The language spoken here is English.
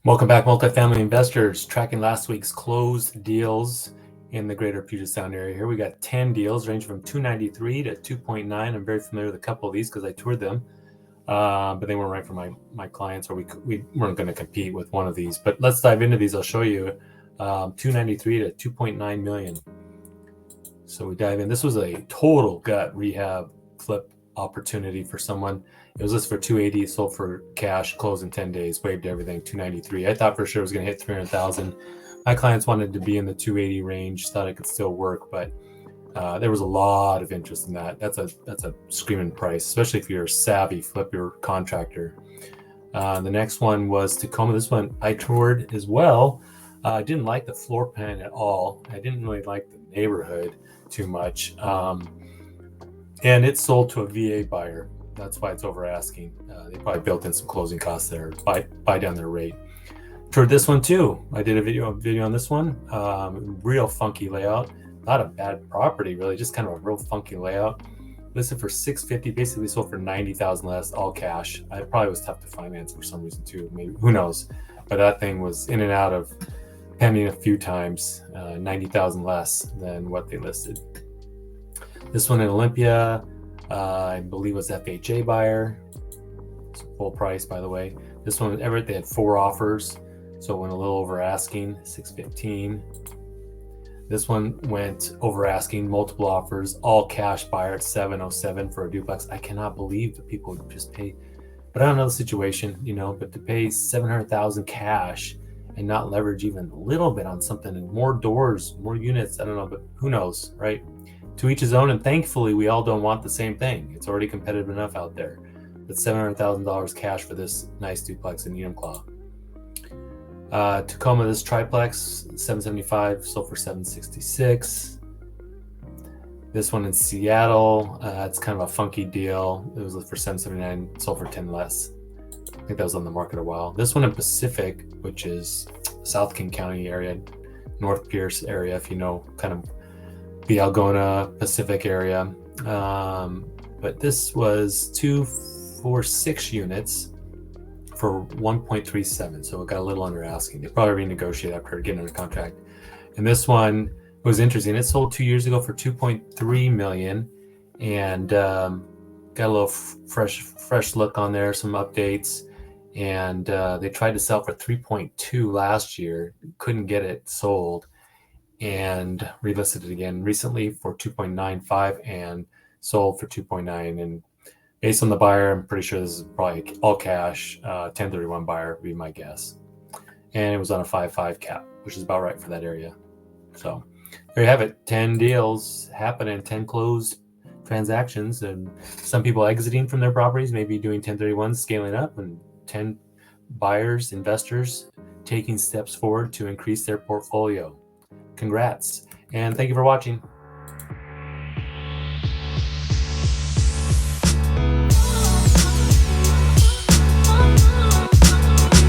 Welcome back, multifamily investors. Tracking last week's closed deals in the greater Puget Sound area. Here we got 10 deals ranging from 293 to 2.9. I'm very familiar with a couple of these because I toured them, but they weren't right for my clients, or we weren't going to compete with one of these. But let's dive into these. I'll show you 293 to 2.9 million. So we dive in. This was a total gut rehab flip opportunity for someone. It was listed for 280, sold for cash, closed in 10 days, waived everything, 293. I thought for sure it was going to hit 300,000. My clients wanted to be in the 280 range, thought it could still work, but there was a lot of interest in that. That's a screaming price, especially if you're a savvy flipper contractor. The next one was Tacoma. This one I toured as well. I didn't like the floor plan at all. I didn't really like the neighborhood too much. And it sold to a VA buyer. That's why it's over asking. They probably built in some closing costs there, buy down their rate. Toured this one too. I did a video on this one. Real funky layout. Not a bad property, really, just kind of a real funky layout. Listed for $650, basically sold for $90,000 less, all cash. It probably was tough to finance for some reason too, maybe, who knows. But that thing was in and out of pending a few times, $90,000 less than what they listed. This one in Olympia, I believe was FHA buyer. It's full price, by the way. This one in Everett, they had 4 offers, so it went a little over asking, $615. This one went over asking, multiple offers, all cash buyer at $707 for a duplex. I cannot believe that people would just pay, but I don't know the situation, but to pay $700,000 cash and not leverage even a little bit on something, and more doors, more units, I don't know, but who knows, right? To each his own, and thankfully we all don't want the same thing. It's already competitive enough out there. But $700,000 cash for this nice duplex in Enumclaw. Tacoma, this triplex, $775, sold for $766. This one in Seattle, it's kind of a funky deal. It was for $779, sold for $10 less. I think that was on the market a while. This one in Pacific, which is South King County area, North Pierce area, if you know, kind of the Algona Pacific area. But this was 246 units for 1.37. So it got a little under asking. They probably renegotiate after getting under contract. And this one was interesting. It sold 2 years ago for 2.3 million and got a little fresh look on there, some updates. And they tried to sell for 3.2 last year, couldn't get it sold, and relisted it again recently for 2.95 and sold for 2.9. And based on the buyer, I'm pretty sure this is probably all cash, 1031 buyer would be my guess. And it was on a 5.5 cap, which is about right for that area. So there you have it. 10 deals happening, 10 closed transactions, and some people exiting from their properties, maybe doing 1031s, scaling up, and 10 buyers, investors taking steps forward to increase their portfolio. Congrats, and thank you for watching.